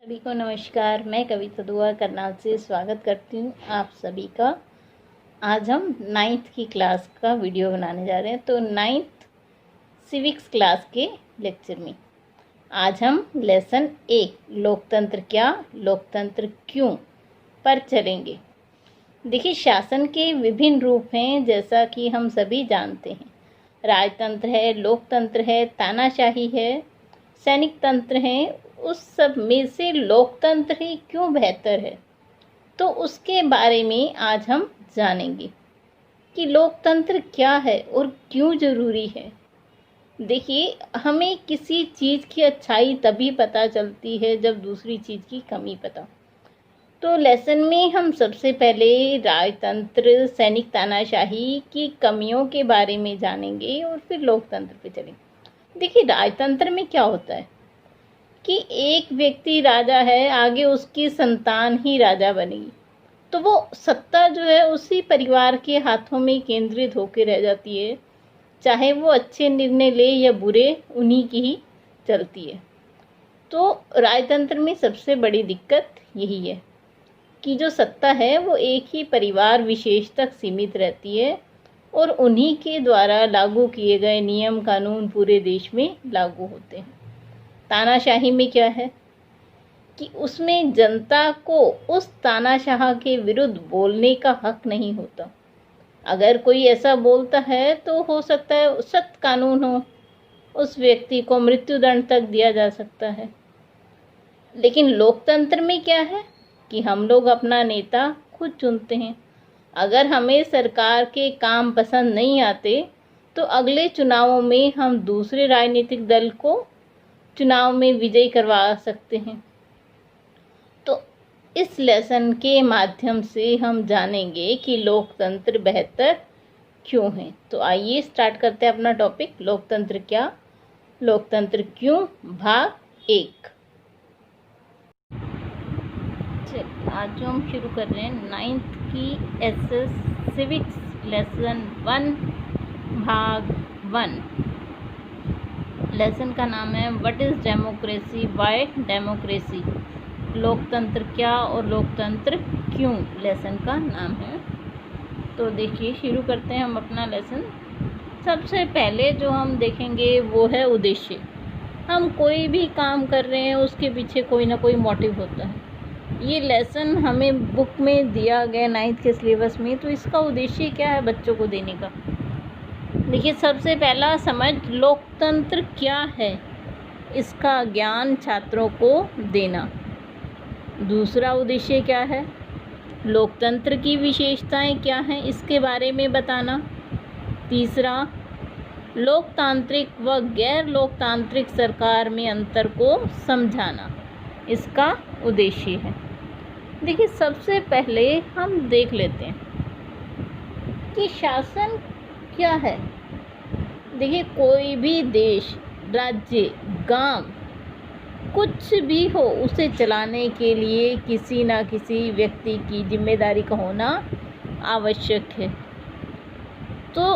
सभी को नमस्कार। मैं कविता दुआ करनाल से स्वागत करती हूँ आप सभी का। आज हम 9th की क्लास का वीडियो बनाने जा रहे हैं। तो 9th सिविक्स क्लास के लेक्चर में आज हम लेसन 1 लोकतंत्र क्या, लोकतंत्र क्यों पर चलेंगे। देखिए, शासन के विभिन्न रूप हैं जैसा कि हम सभी जानते हैं। राजतंत्र है, लोकतंत्र है, तानाशाही है, सैनिक तंत्र है। उस सब में से लोकतंत्र ही क्यों बेहतर है, तो उसके बारे में आज हम जानेंगे कि लोकतंत्र क्या है और क्यों ज़रूरी है। देखिए, हमें किसी चीज़ की अच्छाई तभी पता चलती है जब दूसरी चीज़ की कमी पता। तो लेसन में हम सबसे पहले राजतंत्र, सैनिक तानाशाही की कमियों के बारे में जानेंगे और फिर लोकतंत्र पे चलेंगे। देखिए, राजतंत्र में क्या होता है कि एक व्यक्ति राजा है, आगे उसकी संतान ही राजा बनेगी, तो वो सत्ता जो है उसी परिवार के हाथों में केंद्रित होकर रह जाती है। चाहे वो अच्छे निर्णय ले या बुरे, उन्हीं की ही चलती है। तो राजतंत्र में सबसे बड़ी दिक्कत यही है कि जो सत्ता है वो एक ही परिवार विशेष तक सीमित रहती है और उन्हीं के द्वारा लागू किए गए नियम कानून पूरे देश में लागू होते हैं। तानाशाही में क्या है कि उसमें जनता को उस तानाशाह के विरुद्ध बोलने का हक नहीं होता। अगर कोई ऐसा बोलता है तो हो सकता है सख्त कानून हो, उस व्यक्ति को मृत्युदंड तक दिया जा सकता है। लेकिन लोकतंत्र में क्या है कि हम लोग अपना नेता खुद चुनते हैं। अगर हमें सरकार के काम पसंद नहीं आते तो अगले चुनावों में हम दूसरे राजनीतिक दल को चुनाव में विजयी करवा सकते हैं। तो इस लेसन के माध्यम से हम जानेंगे कि लोकतंत्र बेहतर क्यों है। तो आइए स्टार्ट करते हैं अपना टॉपिक, लोकतंत्र क्या, लोकतंत्र क्यों, भाग 1। चलिए, आज जो हम शुरू कर रहे हैं 9th की एसएस सिविक्स लेसन 1 भाग 1। लेसन का नाम है what is democracy, why democracy. लोकतंत्र क्या और लोकतंत्र क्यों लेसन का नाम है। तो देखिए, शुरू करते हैं हम अपना लेसन। सबसे पहले जो हम देखेंगे वो है उद्देश्य। हम कोई भी काम कर रहे हैं उसके पीछे कोई ना कोई मोटिव होता है। ये लेसन हमें बुक में दिया गया 9th के सिलेबस में, तो इसका उद्देश्य क्या है बच्चों को देने का। देखिए, सबसे पहला समझ लोकतंत्र क्या है, इसका ज्ञान छात्रों को देना। दूसरा उद्देश्य क्या है, लोकतंत्र की विशेषताएं क्या हैं इसके बारे में बताना। तीसरा, लोकतांत्रिक व गैर लोकतांत्रिक सरकार में अंतर को समझाना, इसका उद्देश्य है। देखिए, सबसे पहले हम देख लेते हैं कि शासन क्या है। देखिए, कोई भी देश, राज्य, गांव, कुछ भी हो, उसे चलाने के लिए किसी ना किसी व्यक्ति की जिम्मेदारी का होना आवश्यक है। तो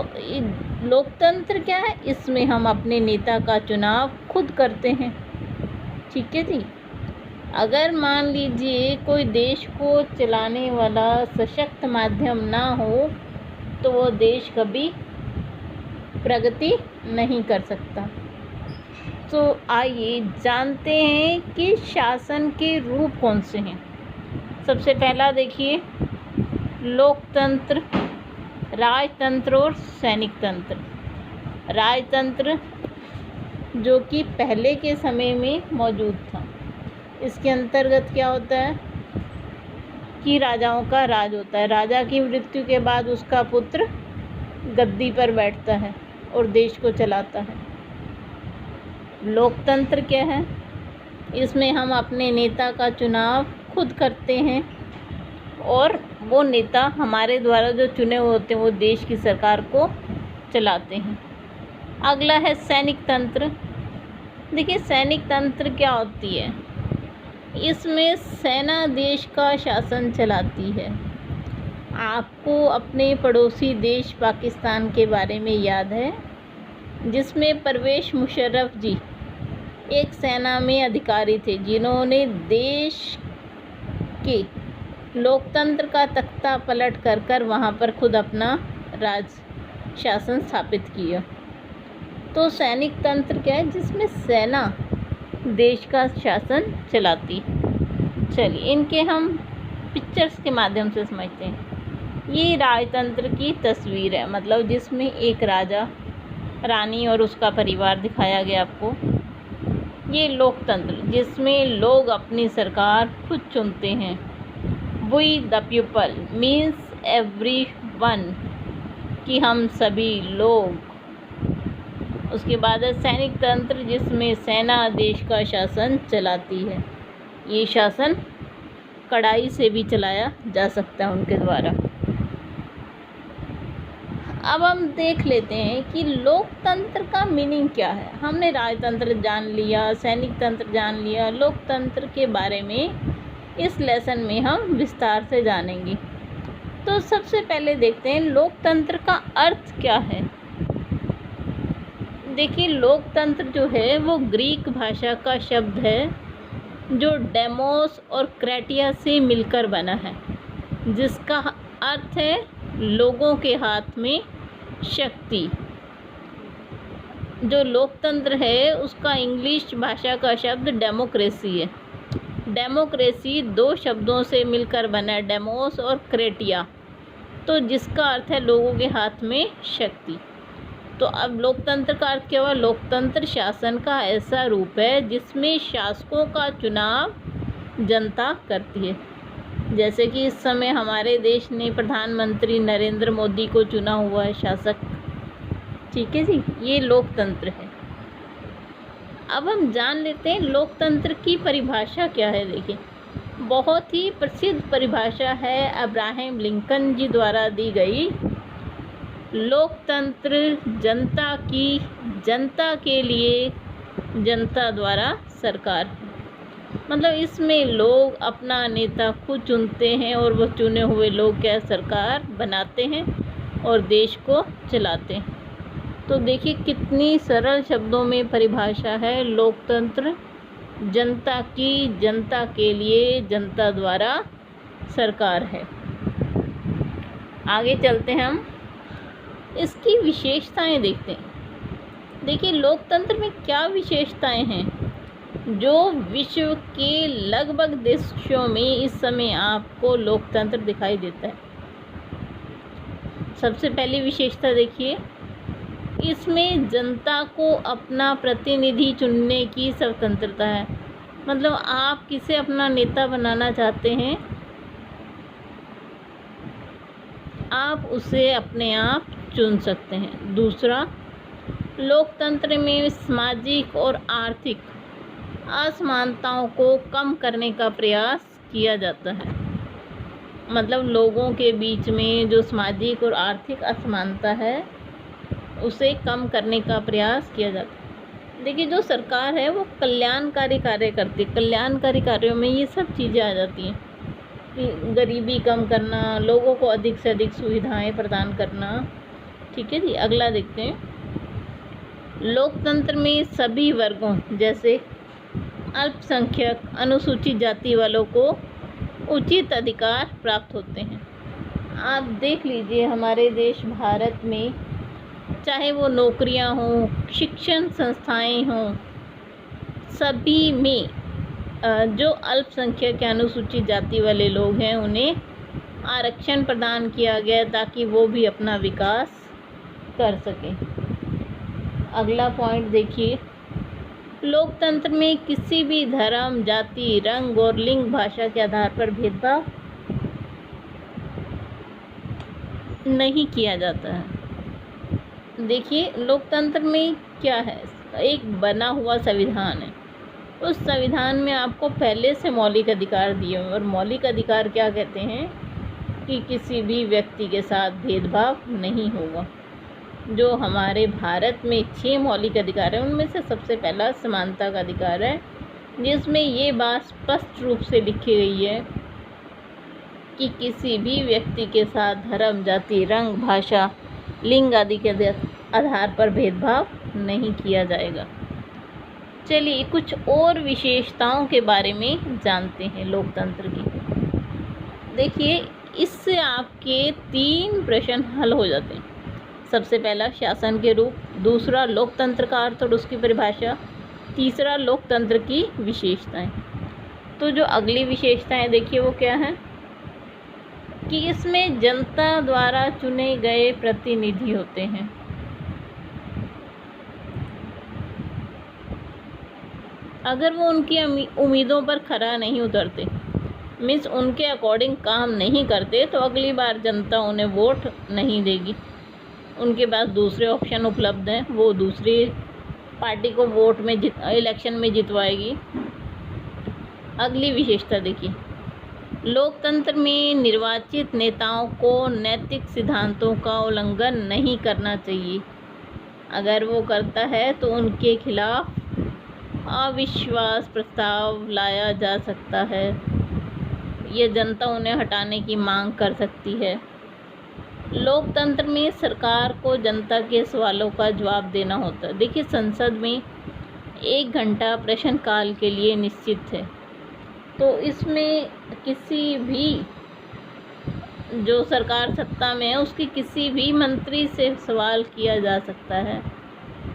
लोकतंत्र क्या है, इसमें हम अपने नेता का चुनाव खुद करते हैं। ठीक है जी। अगर मान लीजिए कोई देश को चलाने वाला सशक्त माध्यम ना हो तो वो देश कभी प्रगति नहीं कर सकता। तो आइए जानते हैं कि शासन के रूप कौन से हैं। सबसे पहला देखिए, लोकतंत्र, राजतंत्र और सैनिक तंत्र। राजतंत्र जो कि पहले के समय में मौजूद था, इसके अंतर्गत क्या होता है कि राजाओं का राज होता है। राजा की मृत्यु के बाद उसका पुत्र गद्दी पर बैठता है और देश को चलाता है। लोकतंत्र क्या है, इसमें हम अपने नेता का चुनाव खुद करते हैं और वो नेता हमारे द्वारा जो चुने हुए होते हैं वो देश की सरकार को चलाते हैं। अगला है सैनिक तंत्र। देखिए, सैनिक तंत्र क्या होती है, इसमें सेना देश का शासन चलाती है। आपको अपने पड़ोसी देश पाकिस्तान के बारे में याद है, जिसमें परवेज़ मुशर्रफ जी एक सेना में अधिकारी थे जिन्होंने देश के लोकतंत्र का तख्ता पलट कर वहाँ पर खुद अपना राज शासन स्थापित किया। तो सैनिक तंत्र क्या है? जिसमें सेना देश का शासन चलाती। चलिए इनके हम पिक्चर्स के माध्यम से समझते हैं। ये राजतंत्र की तस्वीर है, मतलब जिसमें एक राजा, रानी और उसका परिवार दिखाया गया आपको। ये लोकतंत्र जिसमें लोग अपनी सरकार खुद चुनते हैं। We the people means everyone, कि हम सभी लोग। उसके बाद है सैनिक तंत्र जिसमें सेना देश का शासन चलाती है। ये शासन कड़ाई से भी चलाया जा सकता है उनके द्वारा। अब हम देख लेते हैं कि लोकतंत्र का मीनिंग क्या है। हमने राजतंत्र जान लिया, सैनिक तंत्र जान लिया, लोकतंत्र के बारे में इस लेसन में हम विस्तार से जानेंगे। तो सबसे पहले देखते हैं लोकतंत्र का अर्थ क्या है। देखिए लोकतंत्र जो है वो ग्रीक भाषा का शब्द है जो डेमोस और क्रेटिया से मिलकर बना है, जिसका अर्थ है लोगों के हाथ में शक्ति। जो लोकतंत्र है उसका इंग्लिश भाषा का शब्द डेमोक्रेसी है। डेमोक्रेसी दो शब्दों से मिलकर बना है, डेमोस और क्रेटिया, तो जिसका अर्थ है लोगों के हाथ में शक्ति। तो अब लोकतंत्र का अर्थ क्या हुआ? लोकतंत्र शासन का ऐसा रूप है जिसमें शासकों का चुनाव जनता करती है। जैसे कि इस समय हमारे देश ने प्रधानमंत्री नरेंद्र मोदी को चुना हुआ है शासक। ठीक है जी, ये लोकतंत्र है। अब हम जान लेते हैं लोकतंत्र की परिभाषा क्या है। देखिए बहुत ही प्रसिद्ध परिभाषा है अब्राहम लिंकन जी द्वारा दी गई। लोकतंत्र जनता की, जनता के लिए, जनता द्वारा सरकार। मतलब इसमें लोग अपना नेता खुद चुनते हैं और वो चुने हुए लोग क्या सरकार बनाते हैं और देश को चलाते हैं। तो देखिए कितनी सरल शब्दों में परिभाषा है। लोकतंत्र जनता की, जनता के लिए, जनता द्वारा सरकार है। आगे चलते हैं हम इसकी विशेषताएं देखते हैं। देखिए लोकतंत्र में क्या विशेषताएं हैं जो विश्व के लगभग देशों में इस समय आपको लोकतंत्र दिखाई देता है। सबसे पहली विशेषता देखिए, इसमें जनता को अपना प्रतिनिधि चुनने की स्वतंत्रता है। मतलब आप किसे अपना नेता बनाना चाहते हैं, आप उसे अपने आप चुन सकते हैं। दूसरा, लोकतंत्र में सामाजिक और आर्थिक असमानताओं को कम करने का प्रयास किया जाता है। मतलब लोगों के बीच में जो सामाजिक और आर्थिक असमानता है उसे कम करने का प्रयास किया जाता है। देखिए जो सरकार है वो कल्याणकारी कार्य करती है। कल्याणकारी कार्यों में ये सब चीज़ें आ जाती हैं कि गरीबी कम करना, लोगों को अधिक से अधिक सुविधाएं प्रदान करना। ठीक है जी, अगला देखते हैं। लोकतंत्र में सभी वर्गों जैसे अल्पसंख्यक, अनुसूचित जाति वालों को उचित अधिकार प्राप्त होते हैं। आप देख लीजिए हमारे देश भारत में चाहे वो नौकरियां हों, शिक्षण संस्थाएं हों, सभी में जो अल्पसंख्यक या अनुसूचित जाति वाले लोग हैं उन्हें आरक्षण प्रदान किया गया ताकि वो भी अपना विकास कर सकें। अगला पॉइंट देखिए, लोकतंत्र में किसी भी धर्म, जाति, रंग और लिंग, भाषा के आधार पर भेदभाव नहीं किया जाता है। देखिए लोकतंत्र में क्या है, एक बना हुआ संविधान है। उस संविधान में आपको पहले से मौलिक अधिकार दिए हुए, और मौलिक अधिकार क्या कहते हैं कि किसी भी व्यक्ति के साथ भेदभाव नहीं होगा। जो हमारे भारत में 6 मौलिक अधिकार हैं उनमें से सबसे पहला समानता का अधिकार है, जिसमें ये बात स्पष्ट रूप से लिखी गई है कि किसी भी व्यक्ति के साथ धर्म, जाति, रंग, भाषा, लिंग आदि के आधार पर भेदभाव नहीं किया जाएगा। चलिए कुछ और विशेषताओं के बारे में जानते हैं लोकतंत्र की। देखिए, इससे आपके 3 प्रश्न हल हो जाते हैं। सबसे पहला शासन के रूप, दूसरा लोकतंत्र का अर्थ और उसकी परिभाषा, तीसरा लोकतंत्र की विशेषताएं। तो जो अगली विशेषताएं देखिए वो क्या है कि इसमें जनता द्वारा चुने गए प्रतिनिधि होते हैं। अगर वो उनकी उम्मीदों पर खरा नहीं उतरते, मीन्स उनके अकॉर्डिंग काम नहीं करते, तो अगली बार जनता उन्हें वोट नहीं देगी। उनके पास दूसरे ऑप्शन उपलब्ध हैं, वो दूसरी पार्टी को वोट में इलेक्शन में जितवाएगी। अगली विशेषता देखिए, लोकतंत्र में निर्वाचित नेताओं को नैतिक सिद्धांतों का उल्लंघन नहीं करना चाहिए। अगर वो करता है तो उनके खिलाफ अविश्वास प्रस्ताव लाया जा सकता है। ये जनता उन्हें हटाने की मांग कर सकती है। लोकतंत्र में सरकार को जनता के सवालों का जवाब देना होता है। देखिए, संसद में 1 घंटा प्रश्नकाल के लिए निश्चित है, तो इसमें किसी भी जो सरकार सत्ता में है उसकी किसी भी मंत्री से सवाल किया जा सकता है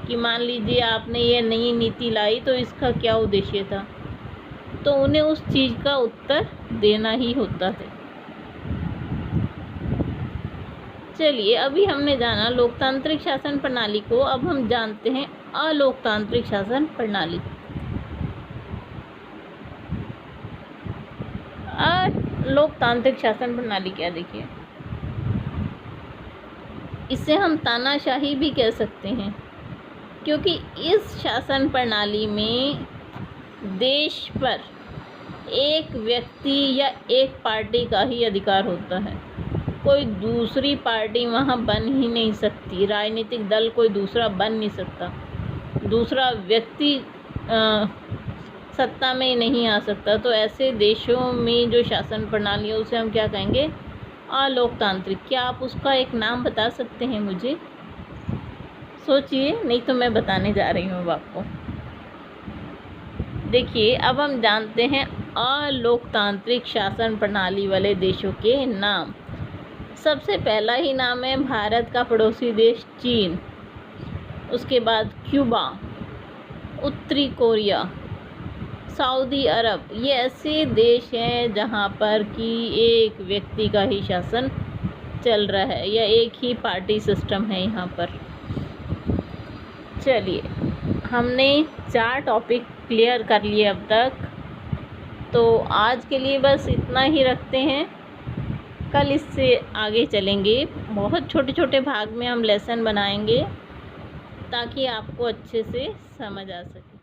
कि मान लीजिए आपने ये नई नीति लाई तो इसका क्या उद्देश्य था, तो उन्हें उस चीज़ का उत्तर देना ही होता है। चलिए, अभी हमने जाना लोकतांत्रिक शासन प्रणाली को, अब हम जानते हैं अलोकतांत्रिक शासन प्रणाली। अलोकतांत्रिक शासन प्रणाली क्या, देखिए, इसे हम तानाशाही भी कह सकते हैं, क्योंकि इस शासन प्रणाली में देश पर एक व्यक्ति या एक पार्टी का ही अधिकार होता है। कोई दूसरी पार्टी वहाँ बन ही नहीं सकती, राजनीतिक दल कोई दूसरा बन नहीं सकता, दूसरा व्यक्ति सत्ता में नहीं आ सकता। तो ऐसे देशों में जो शासन प्रणाली है उसे हम क्या कहेंगे, अलोकतांत्रिक। क्या आप उसका एक नाम बता सकते हैं मुझे? सोचिए, नहीं तो मैं बताने जा रही हूँ अब आपको। देखिए, अब हम जानते हैं अलोकतांत्रिक शासन प्रणाली वाले देशों के नाम। सबसे पहला ही नाम है भारत का पड़ोसी देश चीन, उसके बाद क्यूबा, उत्तरी कोरिया, सऊदी अरब। ये ऐसे देश हैं जहाँ पर कि एक व्यक्ति का ही शासन चल रहा है या एक ही पार्टी सिस्टम है यहाँ पर। चलिए, हमने 4 टॉपिक क्लियर कर लिए अब तक, तो आज के लिए बस इतना ही रखते हैं। कल इससे आगे चलेंगे, बहुत छोटे छोटे भाग में हम लेसन बनाएंगे ताकि आपको अच्छे से समझ आ सके।